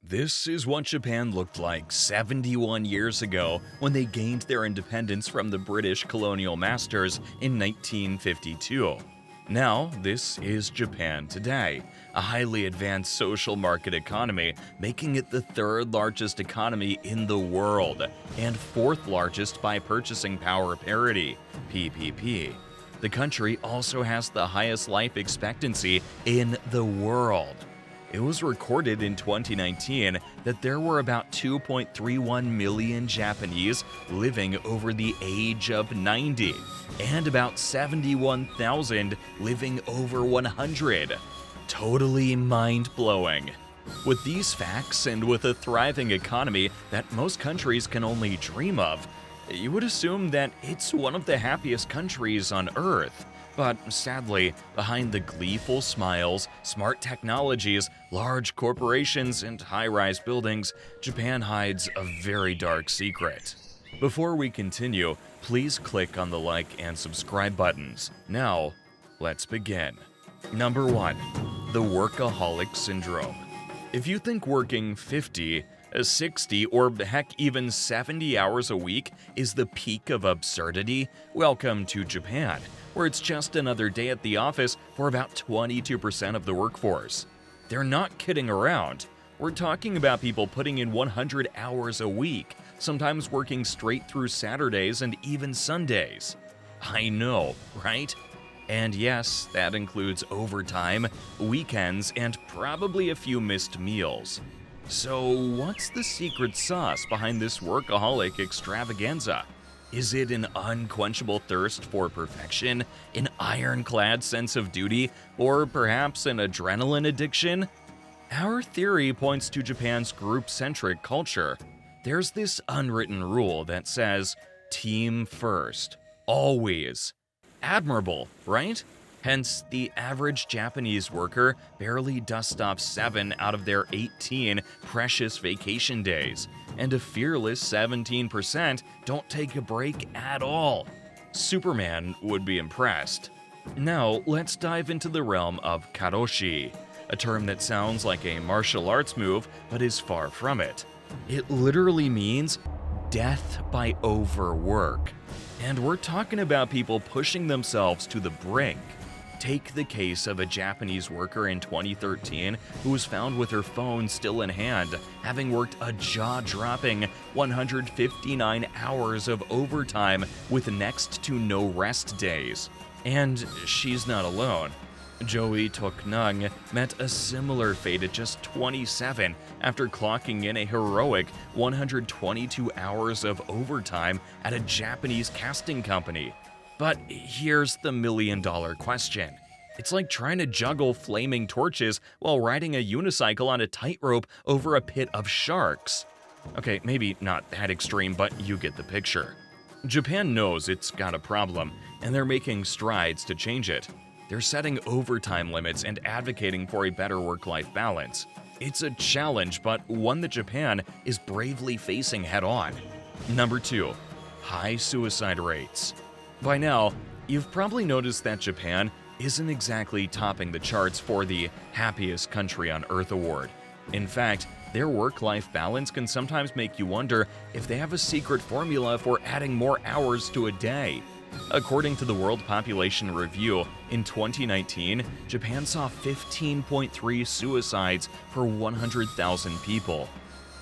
This is what Japan looked like 71 years ago when they gained their independence from the British colonial masters in 1952. Now, this is Japan today, a highly advanced social market economy, making it the third largest economy in the world and fourth largest by purchasing power parity, PPP. The country also has the highest life expectancy in the world. It was recorded in 2019 that there were about 2.31 million Japanese living over the age of 90 and about 71,000 living over 100. Totally mind-blowing. With these facts and with a thriving economy that most countries can only dream of, you would assume that it's one of the happiest countries on Earth. But sadly, behind the gleeful smiles, smart technologies, large corporations, and high-rise buildings, Japan hides a very dark secret. Before we continue, please click on the like and subscribe buttons. Now, let's begin. Number 1. The workaholic syndrome. If you think working 50, 60, or heck even 70 hours a week is the peak of absurdity, welcome to Japan, where it's just another day at the office for about 22% of the workforce. They're not kidding around. We're talking about people putting in 100 hours a week, sometimes working straight through Saturdays and even Sundays. I know, right? And yes, that includes overtime, weekends, and probably a few missed meals. So what's the secret sauce behind this workaholic extravaganza? Is it an unquenchable thirst for perfection, an ironclad sense of duty, or perhaps an adrenaline addiction? Our theory points to Japan's group-centric culture. There's this unwritten rule that says, team first, always. Admirable, right? Hence, the average Japanese worker barely dusts off 7 out of their 18 precious vacation days, and a fearless 17% don't take a break at all. Superman would be impressed. Now, let's dive into the realm of karoshi, a term that sounds like a martial arts move but is far from it. It literally means death by overwork. And we're talking about people pushing themselves to the brink. Take the case of a Japanese worker in 2013 who was found with her phone still in hand, having worked a jaw-dropping 159 hours of overtime with next to no rest days. And she's not alone. Joey Toknung met a similar fate at just 27 after clocking in a heroic 122 hours of overtime at a Japanese casting company. But here's the million-dollar question. It's like trying to juggle flaming torches while riding a unicycle on a tightrope over a pit of sharks. Okay, maybe not that extreme, but you get the picture. Japan knows it's got a problem, and they're making strides to change it. They're setting overtime limits and advocating for a better work-life balance. It's a challenge, but one that Japan is bravely facing head-on. Number 2. High suicide rates. By now, you've probably noticed that Japan isn't exactly topping the charts for the happiest country on Earth award. In fact, their work-life balance can sometimes make you wonder if they have a secret formula for adding more hours to a day. According to the World Population Review, in 2019, Japan saw 15.3 suicides per 100,000 people.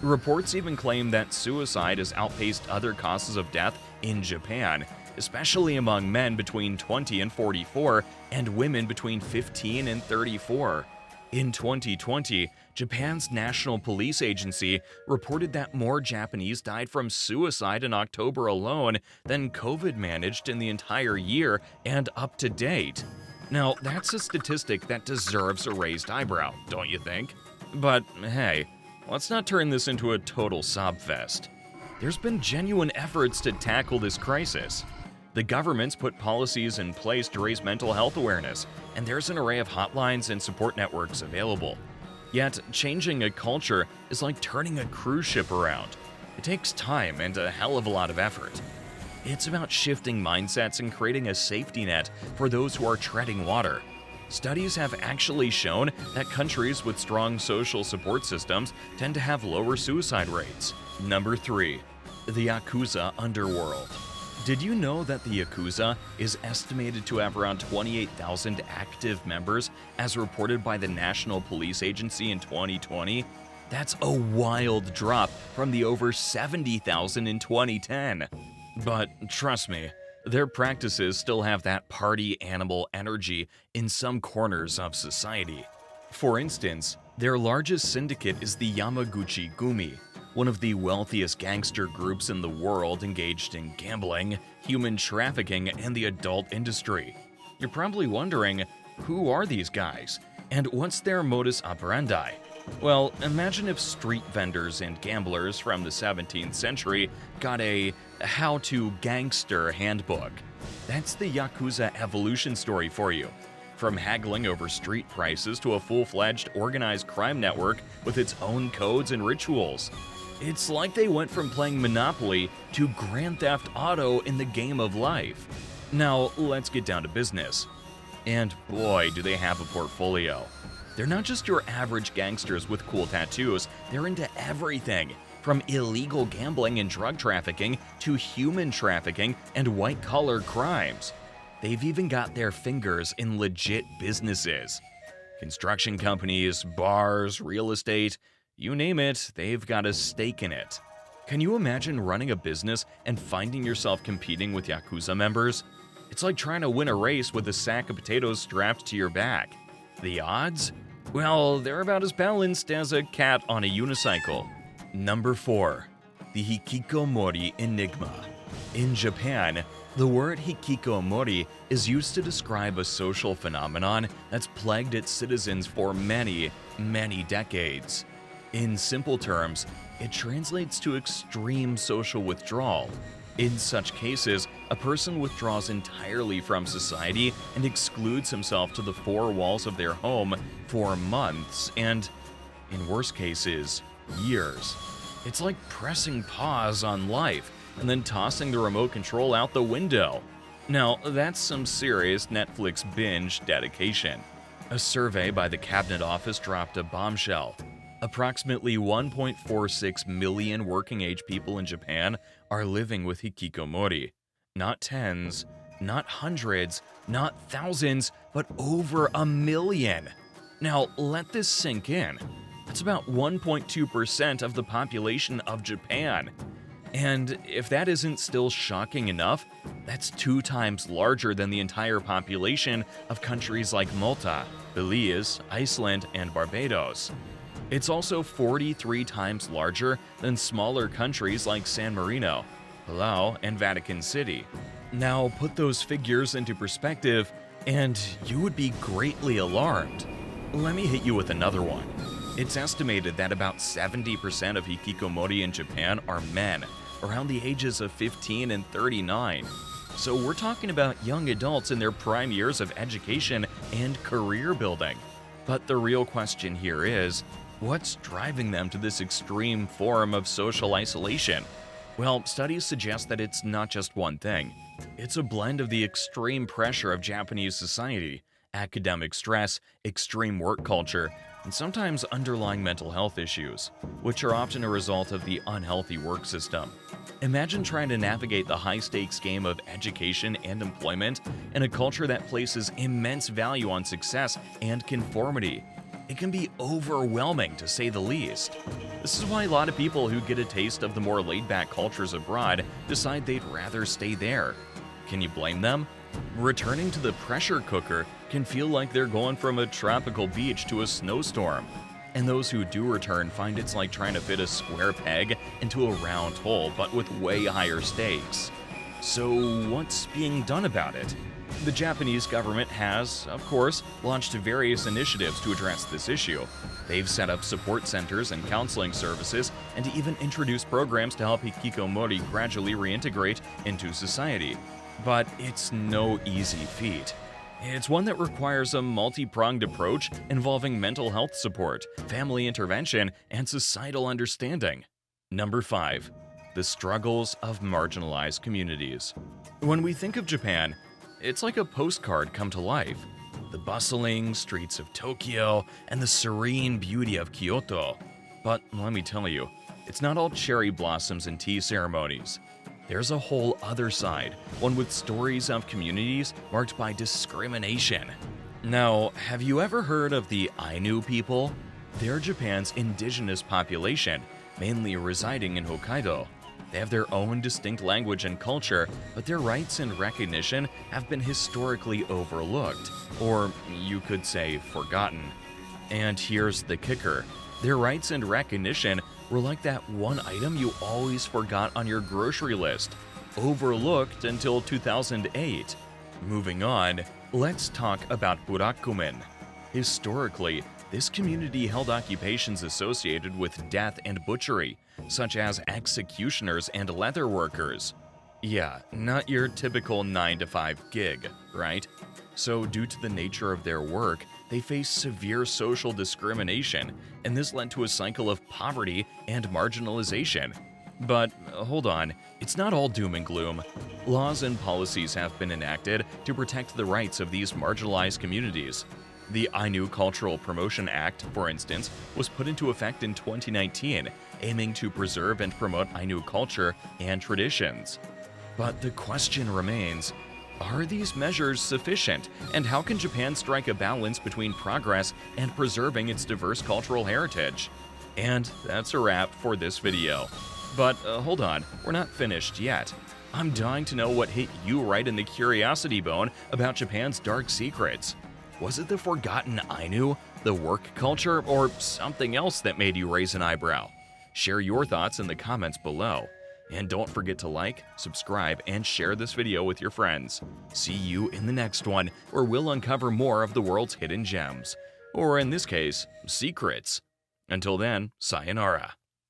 Reports even claim that suicide has outpaced other causes of death in Japan, especially among men between 20 and 44 and women between 15 and 34. In 2020, Japan's National Police Agency reported that more Japanese died from suicide in October alone than COVID managed in the entire year and up to date. Now, that's a statistic that deserves a raised eyebrow, don't you think? But hey, let's not turn this into a total sob fest. There's been genuine efforts to tackle this crisis. The government's put policies in place to raise mental health awareness, and there's an array of hotlines and support networks available. Yet, changing a culture is like turning a cruise ship around. It takes time and a hell of a lot of effort. It's about shifting mindsets and creating a safety net for those who are treading water. Studies have actually shown that countries with strong social support systems tend to have lower suicide rates. Number 3. The Yakuza underworld. Did you know that the Yakuza is estimated to have around 28,000 active members as reported by the National Police Agency in 2020? That's a wild drop from the over 70,000 in 2010. But trust me, their practices still have that party animal energy in some corners of society. For instance, their largest syndicate is the Yamaguchi Gumi, one of the wealthiest gangster groups in the world engaged in gambling, human trafficking, and the adult industry. You're probably wondering, who are these guys? And what's their modus operandi? Well, imagine if street vendors and gamblers from the 17th century got a how-to gangster handbook. That's the Yakuza evolution story for you. From haggling over street prices to a full-fledged organized crime network with its own codes and rituals. It's like they went from playing Monopoly to Grand Theft Auto in the game of life. Now, let's get down to business. And boy, do they have a portfolio. They're not just your average gangsters with cool tattoos, they're into everything, from illegal gambling and drug trafficking to human trafficking and white-collar crimes. They've even got their fingers in legit businesses. Construction companies, bars, real estate, you name it, they've got a stake in it. Can you imagine running a business and finding yourself competing with Yakuza members? It's like trying to win a race with a sack of potatoes strapped to your back. The odds? Well, they're about as balanced as a cat on a unicycle. Number 4. The Hikiko Mori Enigma. In Japan, the word Hikiko Mori is used to describe a social phenomenon that's plagued its citizens for many, many decades. In simple terms, it translates to extreme social withdrawal. In such cases, a person withdraws entirely from society and excludes himself to the four walls of their home for months and, in worst cases, years. It's like pressing pause on life and then tossing the remote control out the window. Now, that's some serious Netflix binge dedication. A survey by the Cabinet Office dropped a bombshell. Approximately 1.46 million working-age people in Japan are living with hikikomori. Not tens, not hundreds, not thousands, but over a million. Now, let this sink in. That's about 1.2% of the population of Japan. And if that isn't still shocking enough, that's 2 times larger than the entire population of countries like Malta, Belize, Iceland, and Barbados. It's also 43 times larger than smaller countries like San Marino, Palau, and Vatican City. Now put those figures into perspective, and you would be greatly alarmed. Let me hit you with another one. It's estimated that about 70% of hikikomori in Japan are men, around the ages of 15 and 39. So we're talking about young adults in their prime years of education and career building. But the real question here is, what's driving them to this extreme form of social isolation? Well, studies suggest that it's not just one thing. It's a blend of the extreme pressure of Japanese society, academic stress, extreme work culture, and sometimes underlying mental health issues, which are often a result of the unhealthy work system. Imagine trying to navigate the high-stakes game of education and employment in a culture that places immense value on success and conformity. It can be overwhelming, to say the least. This is why a lot of people who get a taste of the more laid-back cultures abroad decide they'd rather stay there. Can you blame them? Returning to the pressure cooker can feel like they're going from a tropical beach to a snowstorm. And those who do return find it's like trying to fit a square peg into a round hole, but with way higher stakes. So what's being done about it? The Japanese government has, of course, launched various initiatives to address this issue. They've set up support centers and counseling services, and even introduced programs to help hikikomori gradually reintegrate into society. But it's no easy feat. It's one that requires a multi-pronged approach involving mental health support, family intervention, and societal understanding. Number 5. The struggles of marginalized communities. When we think of Japan, it's like a postcard come to life. the bustling streets of Tokyo, and the serene beauty of Kyoto. But let me tell you, it's not all cherry blossoms and tea ceremonies. There's a whole other side, one with stories of communities marked by discrimination. Now, have you ever heard of the Ainu people? They're Japan's indigenous population, mainly residing in Hokkaido. They have their own distinct language and culture, but their rights and recognition have been historically overlooked, or you could say forgotten. And here's the kicker. Their rights and recognition were like that one item you always forgot on your grocery list, overlooked until 2008. Moving on, let's talk about burakumen. Historically, this community held occupations associated with death and butchery, such as executioners and leather workers. Yeah, not your typical 9-to-5 gig, right? So due to the nature of their work, they faced severe social discrimination, and this led to a cycle of poverty and marginalization. But hold on, it's not all doom and gloom. Laws and policies have been enacted to protect the rights of these marginalized communities. The Ainu Cultural Promotion Act, for instance, was put into effect in 2019, aiming to preserve and promote Ainu culture and traditions. But the question remains, are these measures sufficient, and how can Japan strike a balance between progress and preserving its diverse cultural heritage? And that's a wrap for this video. But hold on, we're not finished yet. I'm dying to know what hit you right in the curiosity bone about Japan's dark secrets. Was it the forgotten Ainu, the work culture, or something else that made you raise an eyebrow? Share your thoughts in the comments below. And don't forget to like, subscribe, and share this video with your friends. See you in the next one, where we'll uncover more of the world's hidden gems. Or in this case, secrets. Until then, sayonara.